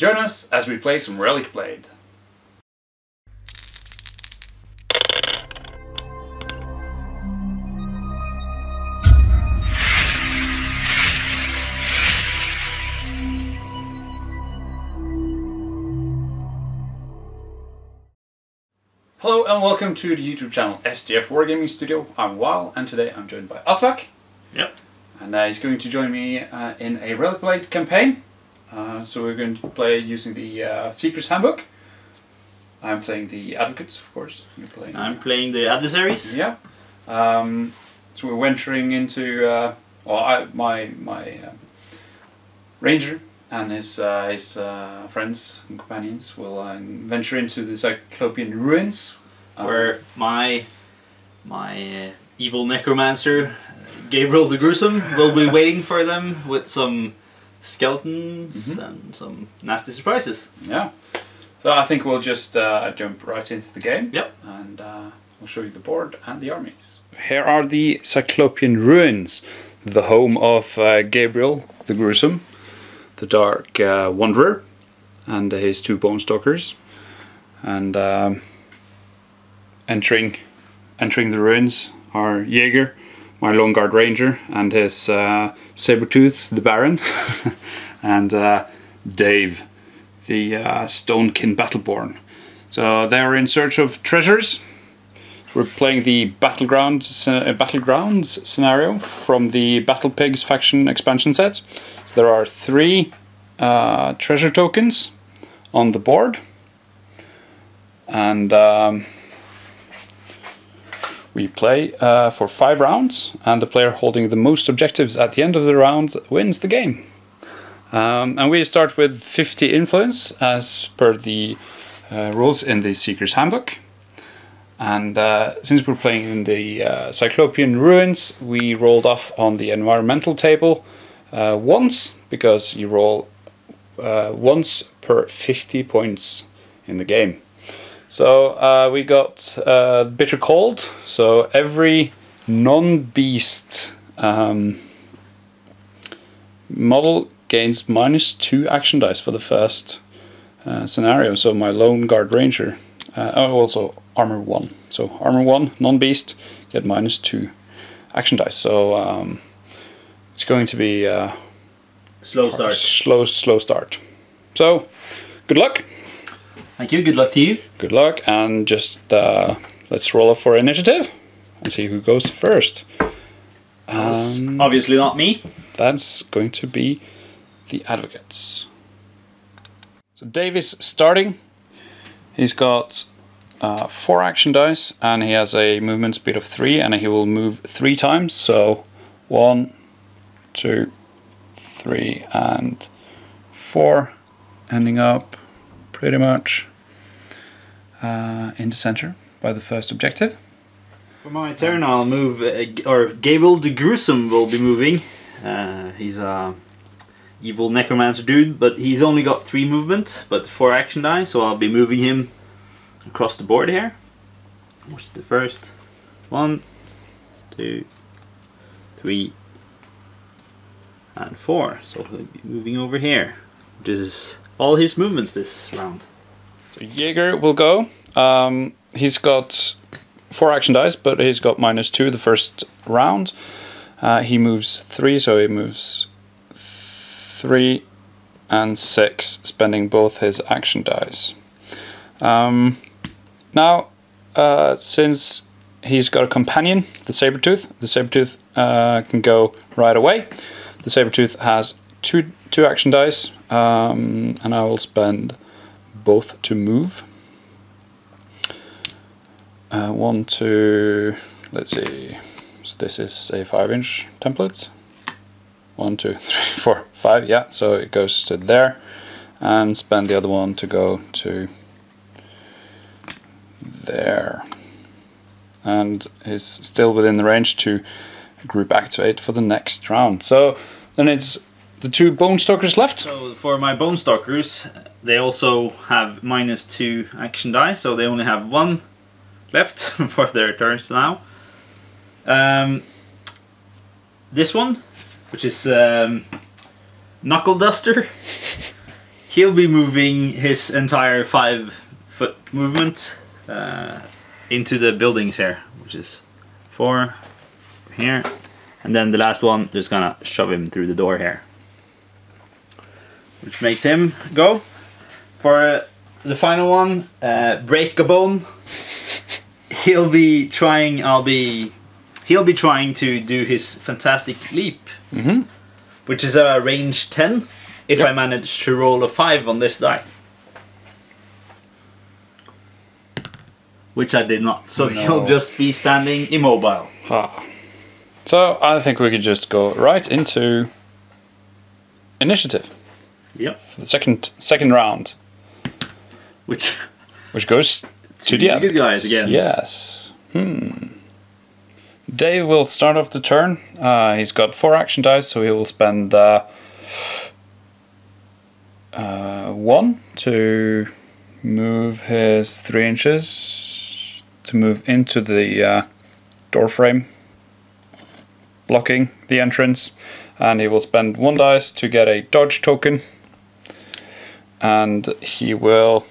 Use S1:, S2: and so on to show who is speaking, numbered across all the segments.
S1: Join us as we play some Relicblade. Hello and welcome to the YouTube channel SDF Wargaming Studio. I'm Wal and today I'm joined by Aslak.
S2: Yep.
S1: And he's going to join me in a Relicblade campaign. So we're going to play using the Seeker's Handbook. I'm playing the Advocates, of course.
S2: I'm playing the Adversaries.
S1: Yeah. So we're venturing into my Ranger and his friends and companions will venture into the Cyclopean ruins,
S2: where my evil necromancer Gabriel the Gruesome will be waiting for them with some skeletons and some nasty surprises.
S1: Yeah. So I think we'll just jump right into the game.
S2: Yep.
S1: And we'll show you the board and the armies. Here are the Cyclopean ruins, the home of Gabriel the Gruesome, the Dark Wanderer, and his two Bone Stalkers, and entering the ruins are Jaeger, my Lone Guard Ranger, and his Sabertooth the Baron, and Dave, the Stonekin Battleborn. So they are in search of treasures. We're playing the Battlegrounds scenario from the Battle Pigs faction expansion set. So there are 3 treasure tokens on the board, and we play for 5 rounds, and the player holding the most objectives at the end of the round wins the game. And we start with 50 influence as per the rules in the Seeker's Handbook. And since we're playing in the Cyclopean ruins, we rolled off on the environmental table once, because you roll once per 50 points in the game. So we got Bitter Cold, so every non-beast model gains -2 action dice for the first scenario. So my Lone Guard Ranger, also Armor 1. So Armor 1, non-beast, get -2 action dice. So it's going to be
S2: slow start.
S1: Slow start. So good luck.
S2: Thank you. Good luck to you.
S1: Good luck, and just let's roll up for initiative and see who goes first.
S2: Obviously not me.
S1: That's going to be the Advocates. So Dave is starting. He's got 4 action dice, and he has a movement speed of 3, and he will move 3 times. So 1, 2, 3, and 4, ending up pretty much in the center by the first objective.
S2: For my turn, I'll move, or Gabriel the Gruesome will be moving. He's a evil necromancer dude, but he's only got 3 movement, but 4 action die, so I'll be moving him across the board here. What's the first? 1, 2, 3, and 4. So he'll be moving over here. This is all his movements this round.
S1: So Jaeger will go. He's got 4 action dice, but he's got -2 the first round. He moves 3, so he moves 3 and 6, spending both his action dice. Now, since he's got a companion, the Sabertooth can go right away. The Sabertooth has two action dice, and I will spend both to move. 1, 2, let's see, so this is a 5-inch template. 1, 2, 3, 4, 5, yeah, so it goes to there, and spend the other one to go to there. And is still within the range to group activate for the next round. So then it's the 2 Bone Stalkers left.
S2: So for my Bone Stalkers, they also have -2 action die, so they only have 1 left for their turns now. This one, which is Knuckle Duster, he'll be moving his entire 5-foot movement into the buildings here, which is 4 here, and then the last one just gonna shove him through the door here, which makes him go. For the final one, break a bone. He'll be trying to do his fantastic leap, which is a range 10 if I manage to roll a 5 on this die. Which I did not, so he'll just be standing immobile.
S1: So I think we could just go right into initiative.
S2: Yep.
S1: For the second round.
S2: Which
S1: goes to the
S2: good guys again.
S1: Yes. Dave will start off the turn. He's got 4 action dice, so he will spend 1 to move his 3 inches to move into the door frame, blocking the entrance, and he will spend 1 dice to get a dodge token, and he will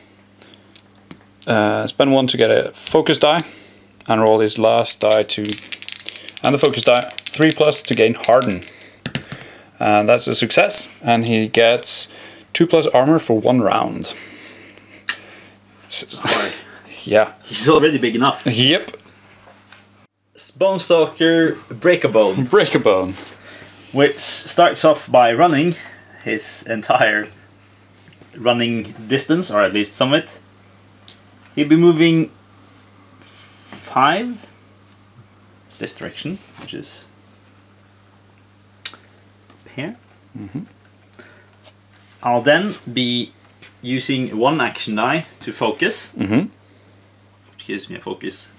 S1: spend 1 to get a focus die and roll his last die and the focus die 3+ to gain harden, and that's a success, and he gets 2+ armor for 1 round. Yeah,
S2: he's already big enough.
S1: Yep.
S2: Bone Stalker, break a bone.
S1: Break a bone,
S2: which starts off by running his entire running distance, or at least some of it. He'll be moving 5 this direction, which is here. I'll then be using 1 action die to focus, which gives me a focus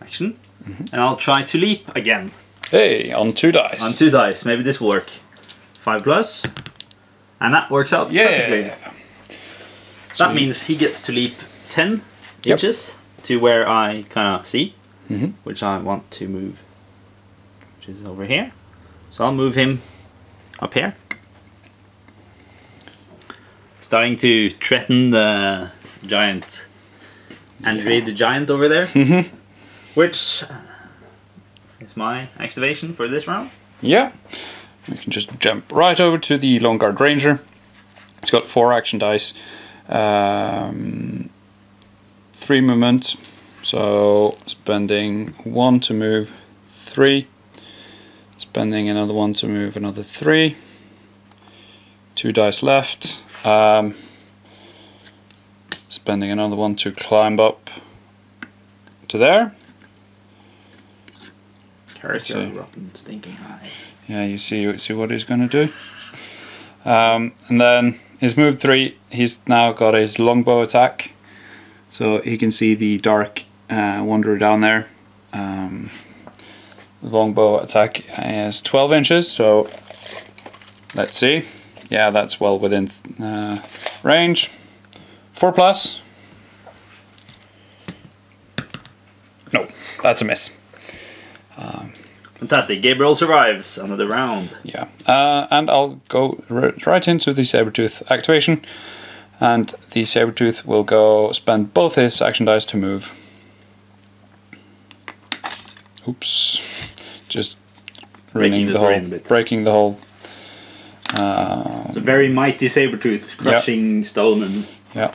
S2: action, and I'll try to leap again.
S1: Hey, on 2 dice.
S2: On 2 dice, maybe this will work. 5+, and that works out perfectly. That means he gets to leap 10 inches to where I kind of see, which I want to move, which is over here. So I'll move him up here, starting to threaten the giant, Andre the Giant over there, which is my activation for this round. Yeah,
S1: we can just jump right over to the Lone Guard Ranger. He's got 4 action dice. 3 movement, so spending 1 to move 3, spending another 1 to move another 3, 2 dice left, spending another 1 to climb up to there.
S2: Curse your rotten stinking eye.
S1: Yeah, you see what he's going to do. And then his move 3, he's now got his longbow attack, so he can see the dark wanderer down there. The longbow attack is 12 inches, so let's see. Yeah, that's well within range. 4+. No, that's a miss.
S2: Fantastic. Gabriel survives another round.
S1: Yeah, and I'll go right into the Sabertooth activation, and the Sabertooth will go spend both his action dice to move. Oops, just breaking the whole.
S2: It's a very mighty Sabertooth, crushing stone and.
S1: Yeah,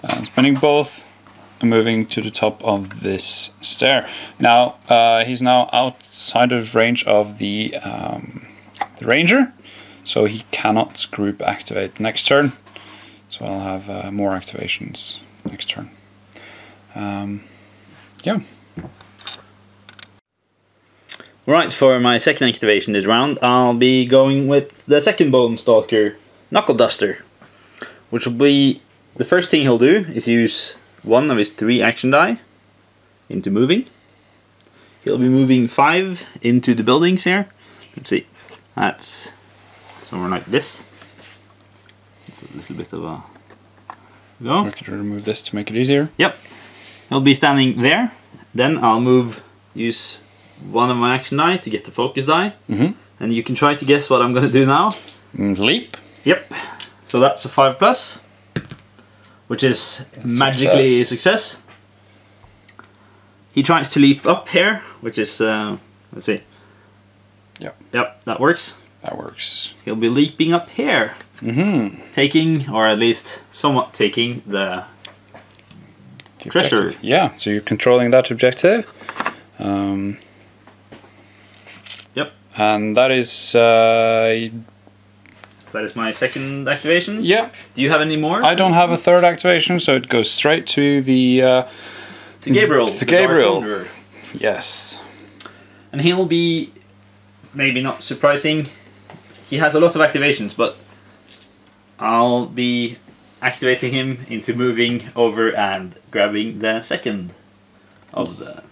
S1: and spending both. Moving to the top of this stair. Now he's now outside of range of the ranger, so he cannot group activate next turn. So I'll have more activations next turn. Yeah.
S2: Right, for my second activation this round, I'll be going with the second Bone Stalker, Knuckle Duster, which will be the first thing he'll do is use 1 of his 3 action die into moving. He'll be moving 5 into the buildings here. Let's see, that's somewhere like this. It's a little bit of a go.
S1: We could remove this to make it easier.
S2: Yep, he'll be standing there. Then I'll use 1 of my action die to get the focus die. And you can try to guess what I'm going to do now.
S1: Leap.
S2: Yep. So that's a 5+, which is magically a success. He tries to leap up here, which is, let's see. Yep, that works.
S1: That works.
S2: He'll be leaping up here. Taking, or at least somewhat taking, the treasure.
S1: Objective. Yeah, so you're controlling that objective.
S2: Yep.
S1: And that is...
S2: that is my second activation.
S1: Yeah.
S2: Do you have any more?
S1: I don't have a third activation, so it goes straight to the...
S2: to Gabriel.
S1: To Gabriel. Yes.
S2: And he'll be, maybe not surprising, he has a lot of activations, but I'll be activating him into moving over and grabbing the second of the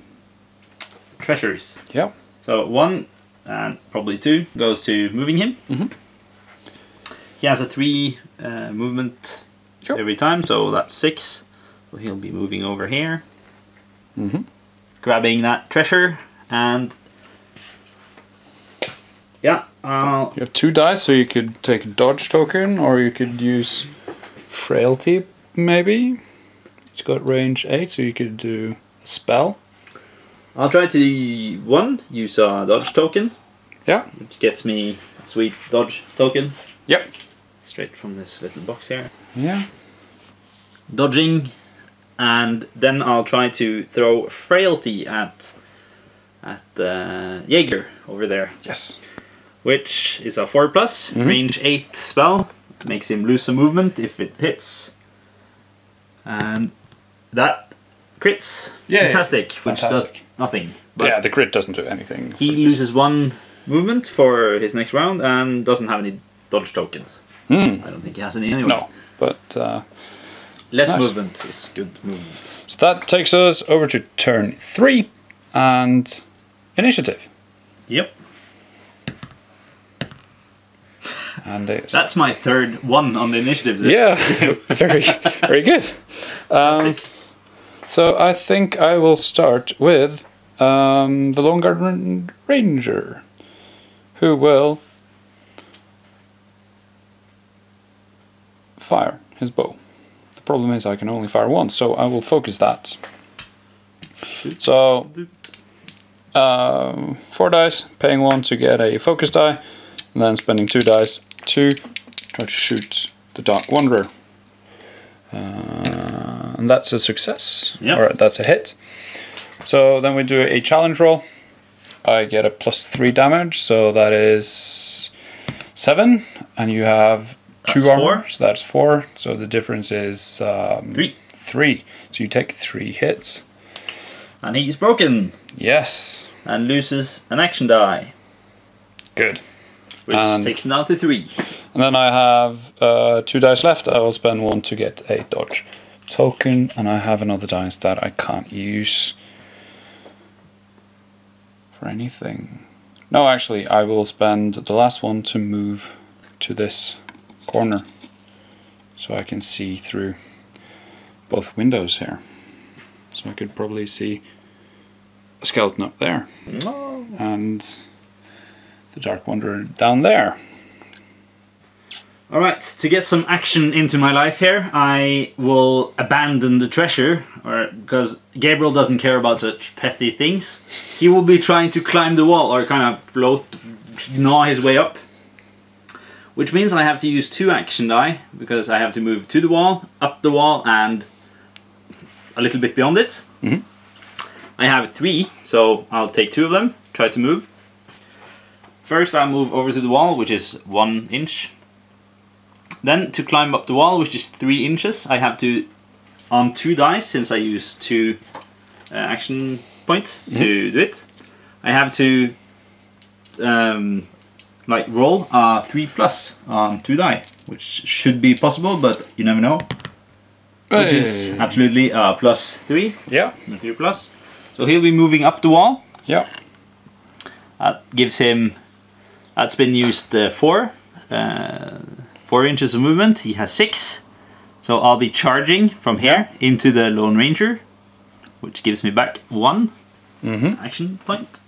S2: treasures.
S1: Yep.
S2: So 1 and probably 2 goes to moving him. He has a 3 movement every time, so that's 6. So he'll be moving over here, grabbing that treasure, and yeah,
S1: you have 2 dice, so you could take a dodge token, or you could use frailty, maybe. It's got range 8, so you could do a spell.
S2: I'll try to use a dodge token.
S1: Yeah.
S2: Which gets me a sweet dodge token.
S1: Yep.
S2: Straight from this little box here.
S1: Yeah.
S2: Dodging, and then I'll try to throw frailty at Jaeger over there.
S1: Yes.
S2: Which is a 4+, range 8 spell. Makes him lose some movement if it hits. And that crits.
S1: Yeah,
S2: fantastic, which does nothing. But
S1: yeah, the crit doesn't do anything.
S2: He loses 1 movement for his next round and doesn't have any dodge tokens. I don't think he has any anyway.
S1: No, but...
S2: less
S1: nice.
S2: movement is good movement.
S1: So that takes us over to turn 3 and initiative.
S2: Yep.
S1: And
S2: that's my third one on the initiative.
S1: Yeah, very, very good. So I think I will start with the Lone Guard Ranger, who will fire his bow. The problem is I can only fire once, so I will focus that. So 4 dice, paying 1 to get a focus die, and then spending 2 dice to try to shoot the Dark Wanderer. And that's a success, or that's a hit. So then we do a challenge roll. I get a +3 damage, so that is 7, and you have 2 armor, so that's 4. So the difference is 3. So you take 3 hits.
S2: And he's broken.
S1: Yes.
S2: And loses an action die.
S1: Good.
S2: Which takes him down to 3.
S1: And then I have 2 dice left. I will spend 1 to get a dodge token, and I have another dice that I can't use for anything. No, actually, I will spend the last one to move to this corner, so I can see through both windows here. So I could probably see a skeleton up there, and the Dark Wanderer down there.
S2: Alright, to get some action into my life here, I will abandon the treasure, because Gabriel doesn't care about such petty things. He will be trying to climb the wall, or kind of float, gnaw his way up. Which means I have to use 2 action die, because I have to move to the wall, up the wall, and a little bit beyond it. I have 3, so I'll take 2 of them, try to move. First I'll move over to the wall, which is 1 inch. Then to climb up the wall, which is 3 inches, I have to, on 2 dice, since I use 2 action points to do it, I have to like roll a 3+ on 2 die, which should be possible, but you never know. Which is absolutely a +3.
S1: Yeah.
S2: A 3+. So he'll be moving up the wall.
S1: Yeah.
S2: That gives him, that's been used 4 inches of movement. He has 6. So I'll be charging from here into the Lone Ranger, which gives me back 1 action point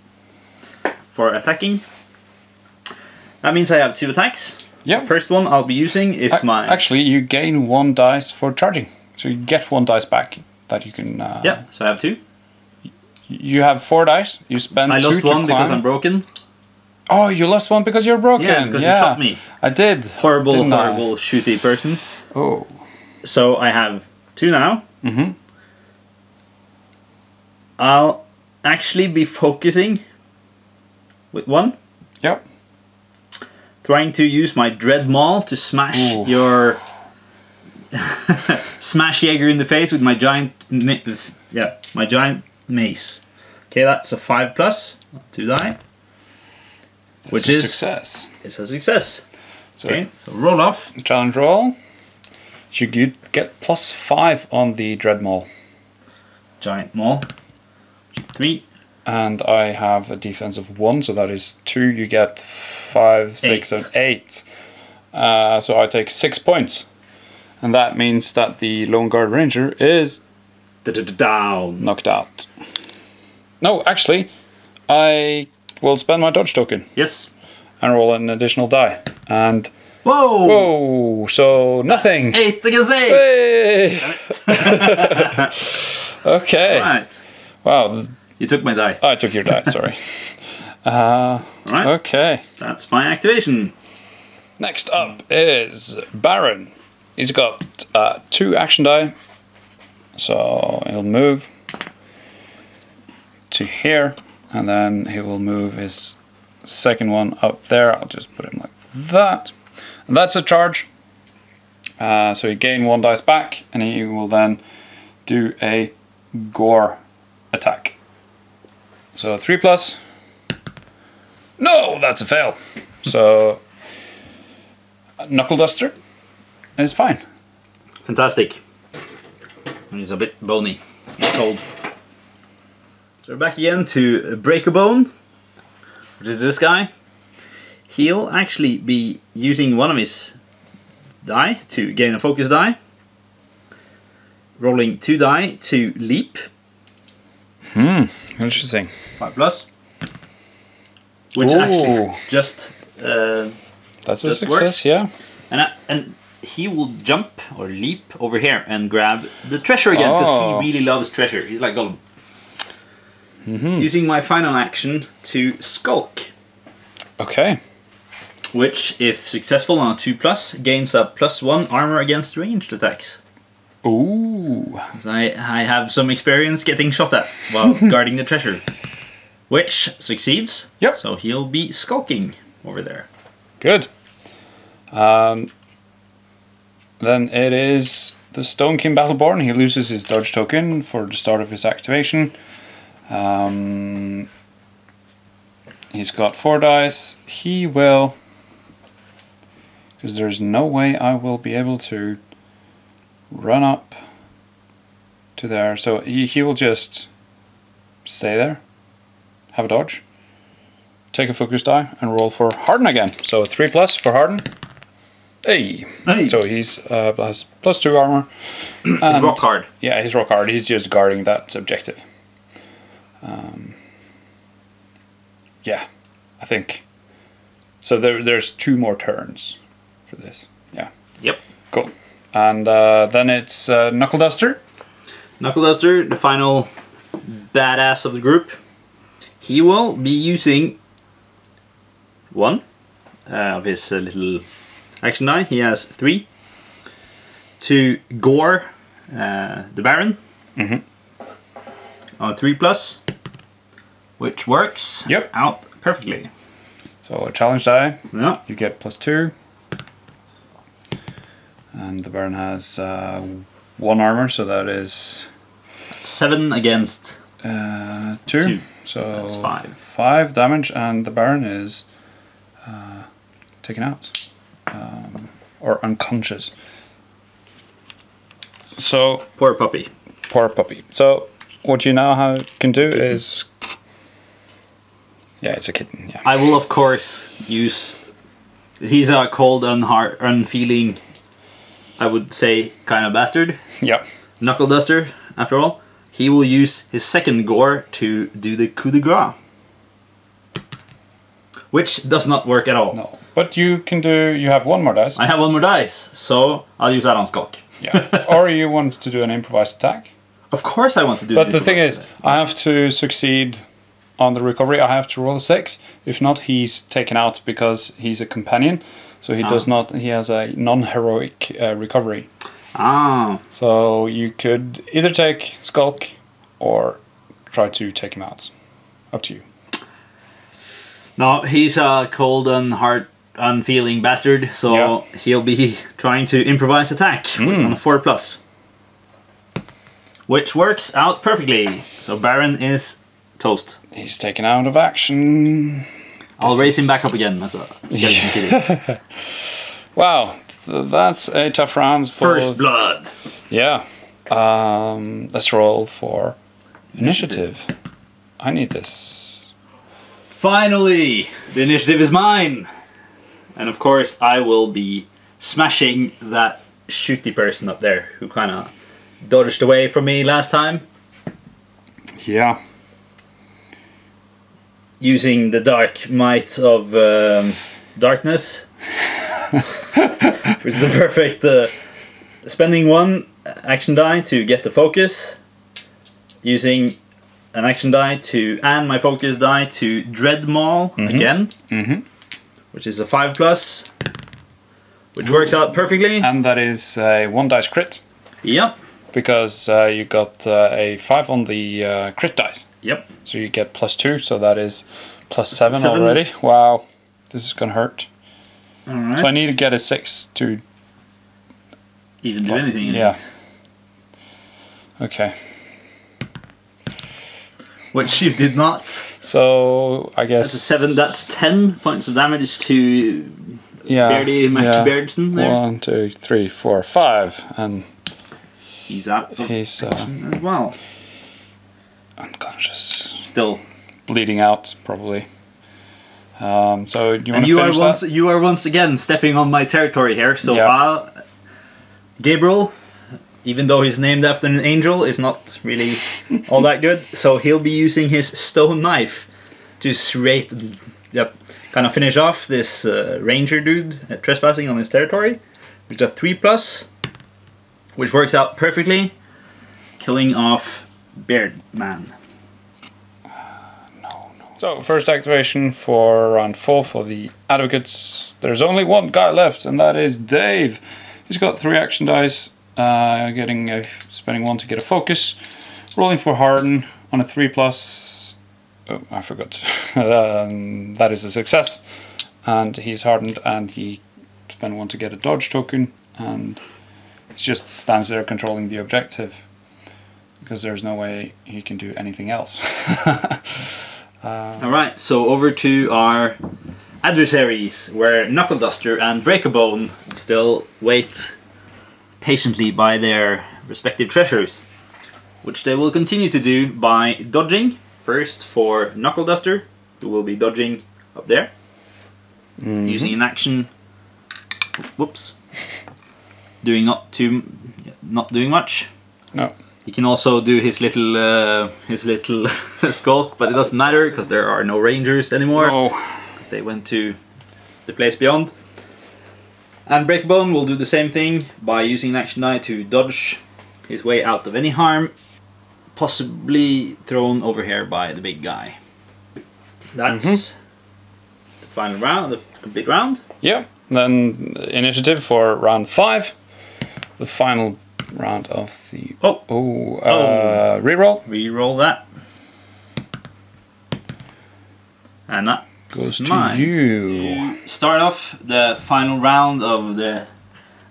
S2: for attacking. That means I have 2 attacks.
S1: Yep.
S2: First one I'll be using is my...
S1: Actually, you gain 1 dice for charging. So you get 1 dice back that you can...
S2: yeah, so I have 2.
S1: You have 4 dice. You spend 2
S2: I lost
S1: to
S2: 1
S1: climb.
S2: because I'm broken.
S1: Oh, you lost 1 because you're broken.
S2: Yeah, because you shot me.
S1: I did.
S2: Horrible shooty person.
S1: Oh.
S2: So I have 2 now.
S1: Mm-hmm.
S2: I'll actually be focusing with 1.
S1: Yep.
S2: Trying to use my Dread Maul to smash your smash Jaeger in the face with my giant my giant mace. Okay, that's a 5+, 2 die. Which is
S1: success.
S2: It's a success.
S1: So,
S2: okay, so roll off.
S1: Challenge roll. You get +5 on the Dread Maul.
S2: Giant Maul. 3.
S1: And I have a defense of 1, so that is 2. You get 5, 6, and 8. So I take 6 points. And that means that the Lone Guard Ranger is
S2: down.
S1: knocked out. No, actually, I will spend my dodge token.
S2: Yes.
S1: And roll an additional die. And
S2: whoa!
S1: Whoa! So nothing.
S2: That's 8 against 8.
S1: Hey! Okay.
S2: Right.
S1: Wow.
S2: You took my die.
S1: I took your die. Sorry.
S2: Right.
S1: Okay.
S2: That's my activation.
S1: Next up is Baron. He's got 2 action die, so he'll move to here, and then he will move his second one up there. I'll just put him like that, and that's a charge. So he gain 1 dice back, and he will then do a gore attack. So 3+. No, that's a fail. So Knuckle Duster is fine.
S2: Fantastic. He's a bit bony. He's cold. So we're back again to Break a Bone, which is this guy. He'll actually be using one of his die to gain a focus die. Rolling 2 die to leap.
S1: Interesting.
S2: 5+. Which actually just
S1: that's a
S2: just
S1: success,
S2: works.
S1: yeah.
S2: And he will jump or leap over here and grab the treasure again, because he really loves treasure. He's like Gollum. Using my final action to skulk.
S1: Okay.
S2: Which, if successful on a 2+, gains a +1 armor against ranged attacks.
S1: Ooh.
S2: I have some experience getting shot at while guarding the treasure. Which succeeds.
S1: Yep.
S2: So he'll be skulking over there.
S1: Good. Then it is the Stone King Battleborn. He loses his dodge token for the start of his activation. He's got 4 dice. He will... because there's no way I will be able to run up to there. So he will just stay there, have a dodge, take a focus die, and roll for Harden again. So 3+ for Harden. Hey! So he's has +2 armor.
S2: He's rock hard.
S1: Yeah, he's rock hard. He's just guarding that objective. Yeah, I think. So there's 2 more turns for this. Yeah.
S2: Yep.
S1: Cool. And then it's Knuckle Duster.
S2: Knuckle Duster, the final badass of the group. He will be using 1 of his little action die. He has 3 to gore the Baron on 3+, which works out perfectly.
S1: So a challenge die.
S2: Yeah.
S1: You get +2. And the Baron has 1 armor, so that is
S2: 7 against
S1: 2. So
S2: that's 5.
S1: 5 damage, and the Baron is taken out. Or unconscious. So
S2: Poor puppy.
S1: Poor puppy. So what you now can do is... yeah, it's a kitten, yeah.
S2: I will of course use... he's a cold, unfeeling, I would say, kind of bastard.
S1: Yep.
S2: Knuckle Duster, after all. He will use his second gore to do the coup de grace. which does not work at all.
S1: No. But you can do, you have one more dice.
S2: I have one more dice, so I'll use that on Skulk.
S1: Yeah. Or you want to do an improvised attack.
S2: Of course I want to do
S1: But the thing is, I have to succeed on the recovery. I have to roll a 6. If not, he's taken out because he's a companion. So he does not, he has a non-heroic recovery.
S2: Ah.
S1: So you could either take Skulk or try to take him out. Up to you.
S2: No, he's a cold and hard, unfeeling bastard, so he'll be trying to improvise attack on a 4+. Which works out perfectly. So Baron is toast.
S1: He's taken out of action.
S2: I'll raise him back up again as a skeleton kitty.
S1: Wow, that's a tough round.
S2: First blood.
S1: Yeah. Let's roll for initiative. I need this.
S2: Finally, the initiative is mine. And of course, I will be smashing that shooty person up there who kind of dodged away from me last time.
S1: Yeah.
S2: Using the dark might of darkness. Which is the perfect... spending one action die to get the focus. Using an action die to... and my focus die to Dread Maul again. Which is a 5+. Which works out perfectly.
S1: And that is a 1 dice crit.
S2: Yep.
S1: Because you got a 5 on the crit dice.
S2: Yep.
S1: So you get +2, so that is +7 already. Wow, this is gonna hurt.
S2: Alright.
S1: So I need to get a 6 to...
S2: even do anything.
S1: Yeah. Okay.
S2: Which you did not.
S1: So I guess...
S2: That's a 7, that's 10 points of damage to Beardy Beardson there.
S1: 1, 2, 3, 4, 5. And
S2: he's out.
S1: He's
S2: as well.
S1: Unconscious.
S2: Still
S1: bleeding out, probably. So do you want to
S2: you
S1: finish
S2: are
S1: that?
S2: You are once again stepping on my territory here. So Gabriel, even though he's named after an angel, is not really all that good. So he'll be using his stone knife to kind of finish off this ranger dude trespassing on his territory, which is a 3+, which works out perfectly, killing off Beard Man.
S1: No. So first activation for round 4 for the advocates. There's only one guy left, and that is Dave. He's got 3 action dice, spending 1 to get a focus, rolling for harden on a 3+. Oh, I forgot. That is a success, and he's hardened, and he spent 1 to get a dodge token, and he just stands there controlling the objective because there's no way he can do anything else.
S2: Alright, so over to our adversaries, where Knuckle Duster and Breakabone still wait patiently by their respective treasures, which they will continue to do by dodging. First for Knuckle Duster, who will be dodging up there, using an action. Whoops. Not doing much.
S1: No.
S2: He can also do his little skulk, but it doesn't matter because there are no rangers anymore. Because they went to the place beyond. And Breakbone will do the same thing by using an action die to dodge his way out of any harm, possibly thrown over here by the big guy. That's the final round, the complete round.
S1: Yeah. Then initiative for round 5, the final round of the reroll.
S2: Reroll that, and that
S1: goes to you.
S2: Start off the final round of the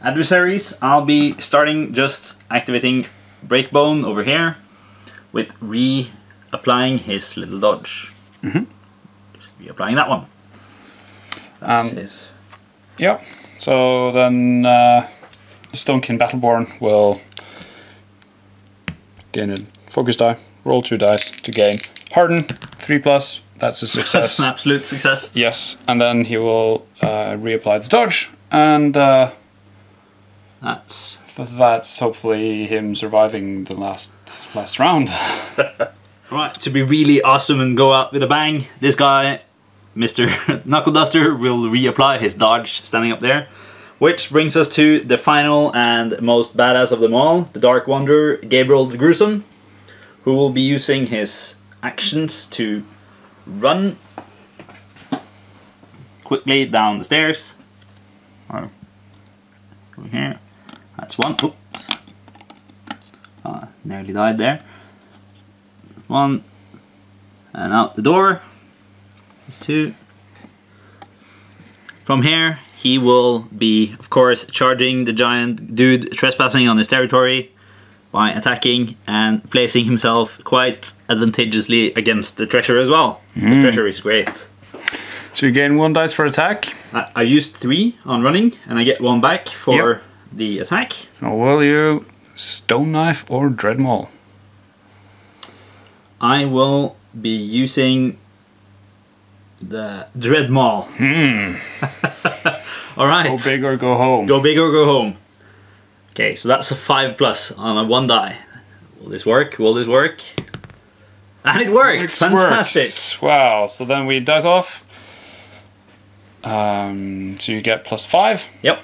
S2: adversaries. I'll be starting just activating Breakbone over here with reapplying his little dodge. Just reapplying that one. That's his.
S1: Yeah. So then Stonekin Battleborn will gain a focus die, roll 2 dice to gain harden, 3+. That's a success.
S2: That's an absolute success.
S1: Yes, and then he will reapply the dodge, and
S2: that's
S1: hopefully him surviving the last round.
S2: Right, to be really awesome and go out with a bang, this guy Mr. Knuckle Duster will reapply his dodge standing up there. Which brings us to the final and most badass of them all, the Dark Wanderer, Gabriel the Gruesome, who will be using his actions to run quickly down the stairs. Or over here. That's one. Oops. Nearly died there. One. And out the door. There's two. From here, he will be, of course, charging the giant dude trespassing on his territory by attacking and placing himself quite advantageously against the treasure as well. The treasure is great.
S1: So you gain 1 dice for attack.
S2: I used 3 on running, and I get 1 back for the attack.
S1: So will you Stone Knife or Dreadmaul?
S2: I will be using the Dreadmaul. Alright.
S1: Go big or go home.
S2: Go big or go home. Okay, so that's a 5+ on a 1 die. Will this work? Will this work? And it worked! Fantastic!
S1: Works. Wow, so then we dice off. So you get +5.
S2: Yep.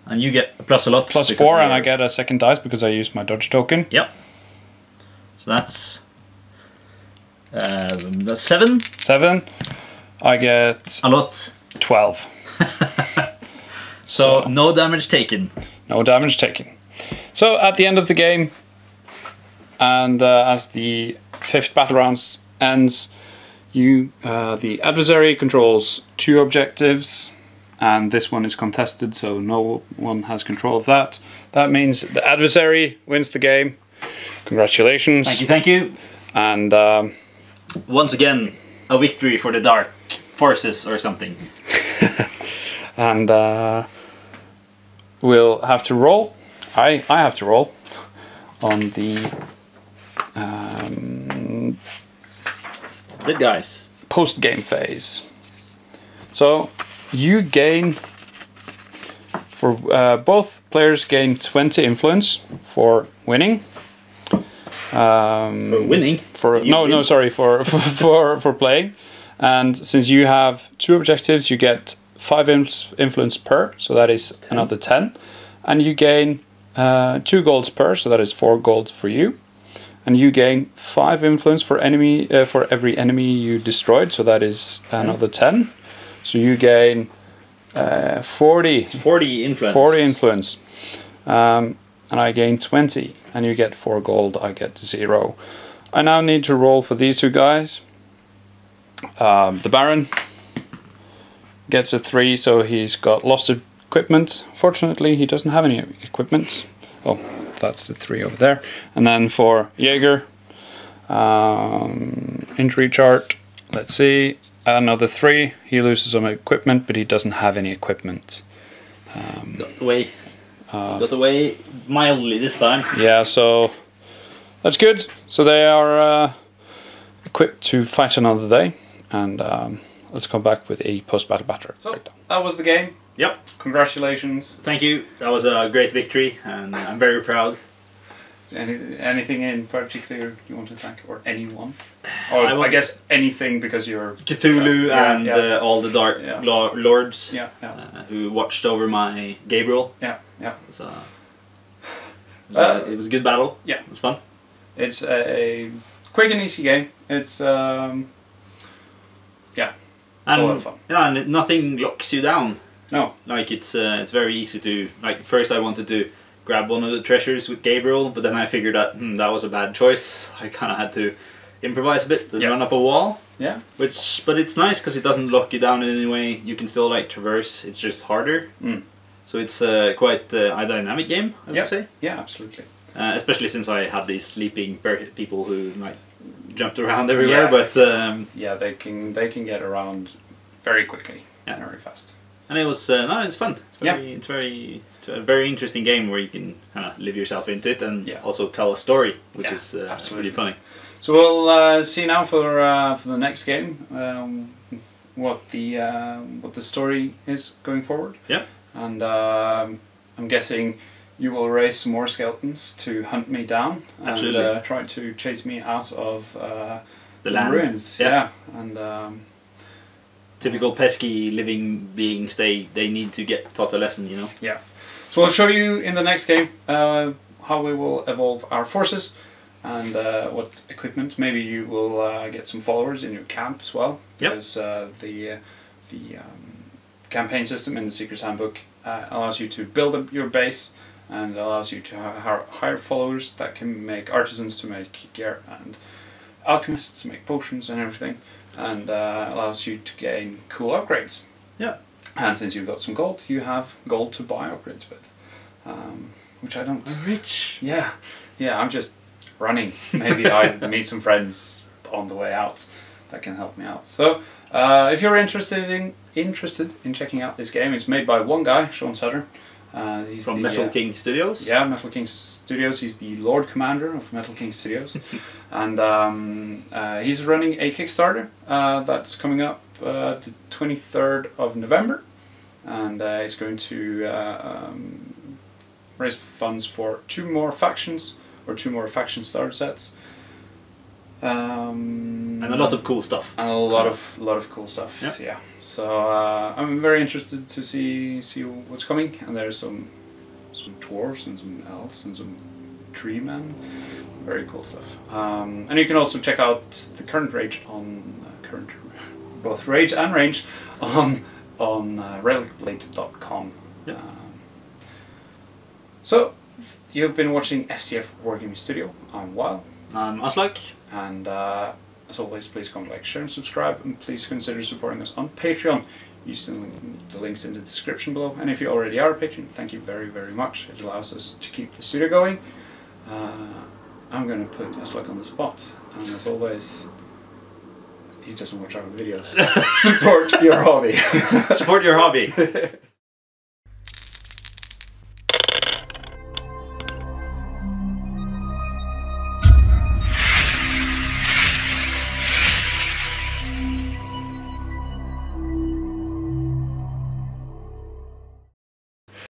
S2: And you get a plus a lot.
S1: +4, and I get a second dice because I used my dodge token.
S2: Yep. So that's 7.
S1: 7. I get
S2: a lot.
S1: 12.
S2: So no damage taken.
S1: No damage taken. So at the end of the game, and as the 5th battle round ends, the adversary controls 2 objectives, and this one is contested, so no one has control of that. That means the adversary wins the game. Congratulations.
S2: Thank you, thank you.
S1: And
S2: once again, a victory for the dark forces or something.
S1: And we'll have to roll. I have to roll on the
S2: guys.
S1: Post-game phase. So you gain, for both players gain 20 influence for winning.
S2: For winning?
S1: For playing. And since you have 2 objectives, you get 5 influence per, so that is 10. Another 10. And you gain 2 golds per, so that is 4 golds for you. And you gain 5 influence for every enemy you destroyed, so that is another 10. So you gain 40
S2: influence.
S1: 40 influence. And I gain 20, and you get 4 gold, I get 0. I now need to roll for these 2 guys. The Baron gets a 3, so he's got lost equipment. Fortunately, he doesn't have any equipment. Oh, that's the 3 over there. And then for Jaeger, injury chart, let's see, another 3. He loses some equipment, but he doesn't have any equipment.
S2: Got away mildly this time.
S1: Yeah, so that's good. So they are equipped to fight another day. And let's come back with a post-battle battle. So that was the game.
S2: Yep.
S1: Congratulations.
S2: Thank you. That was a great victory, and I'm very proud.
S1: Anything in particular you want to thank, or anyone? Or I guess anything, because you're
S2: Cthulhu and all the Dark Lords who watched over my Gabriel.
S1: Yeah.
S2: It was a good battle.
S1: Yeah.
S2: It was fun.
S1: It's a quick and easy game. It's it's a lot of fun.
S2: Yeah, and nothing locks you down.
S1: No.
S2: Like it's very easy to, like, first I wanted to grab one of the treasures with Gabriel, but then I figured out that was a bad choice. I kind of had to improvise a bit and run up a wall. Yeah. But it's nice because it doesn't lock you down in any way. You can still like traverse. It's just harder. So it's quite a dynamic game, I would say. Yeah, absolutely. Especially since I had these sleeping people who like jumped around everywhere. But
S1: yeah, they can get around very quickly and very fast.
S2: And it was it's fun. It's a very interesting game where you can kind of live yourself into it and also tell a story, which is really funny.
S1: So we'll see now for the next game what the story is going forward. Yeah. And I'm guessing you will raise some more skeletons to hunt me down and try to chase me out of
S2: the land.
S1: ruins. Yeah, and
S2: typical pesky living beings. They need to get taught a lesson, you know.
S1: Yeah. So I'll show you in the next game how we will evolve our forces and what equipment. Maybe you will get some followers in your camp as well.
S2: Yep.
S1: Because the campaign system in the Seeker's Handbook allows you to build up your base and allows you to hire followers that can make artisans to make gear and alchemists to make potions and everything, and allows you to gain cool upgrades.
S2: Yeah.
S1: And since you've got some gold, you have gold to buy upgrades with, which I don't.
S2: Rich.
S1: Yeah, I'm just running. Maybe I meet some friends on the way out that can help me out. So if you're interested in checking out this game, it's made by one guy, Sean Sutter. He's
S2: from
S1: the,
S2: Metal King Studios.
S1: Yeah, Metal King Studios. He's the Lord Commander of Metal King Studios, and he's running a Kickstarter that's coming up the 23rd of November, and he's going to raise funds for 2 more factions or 2 more faction starter sets.
S2: And a lot of cool stuff.
S1: And a lot of cool stuff.
S2: Yep.
S1: Yeah. So I'm very interested to see what's coming. And there's some dwarves and some elves and some tree men. Very cool stuff. And you can also check out the current rage on both rage and range on Relicblade.com.
S2: Yep.
S1: So you've been watching SCF Wargaming Studio. I'm Wild.
S2: I'm Aslak.
S1: And as always, please comment, like, share and subscribe, and please consider supporting us on Patreon using the links in the description below. And if you already are a patron, thank you very, very much. It allows us to keep the studio going. I'm going to put Aslak on the spot, and as always, he doesn't watch our videos. Support your hobby.
S2: Support your hobby.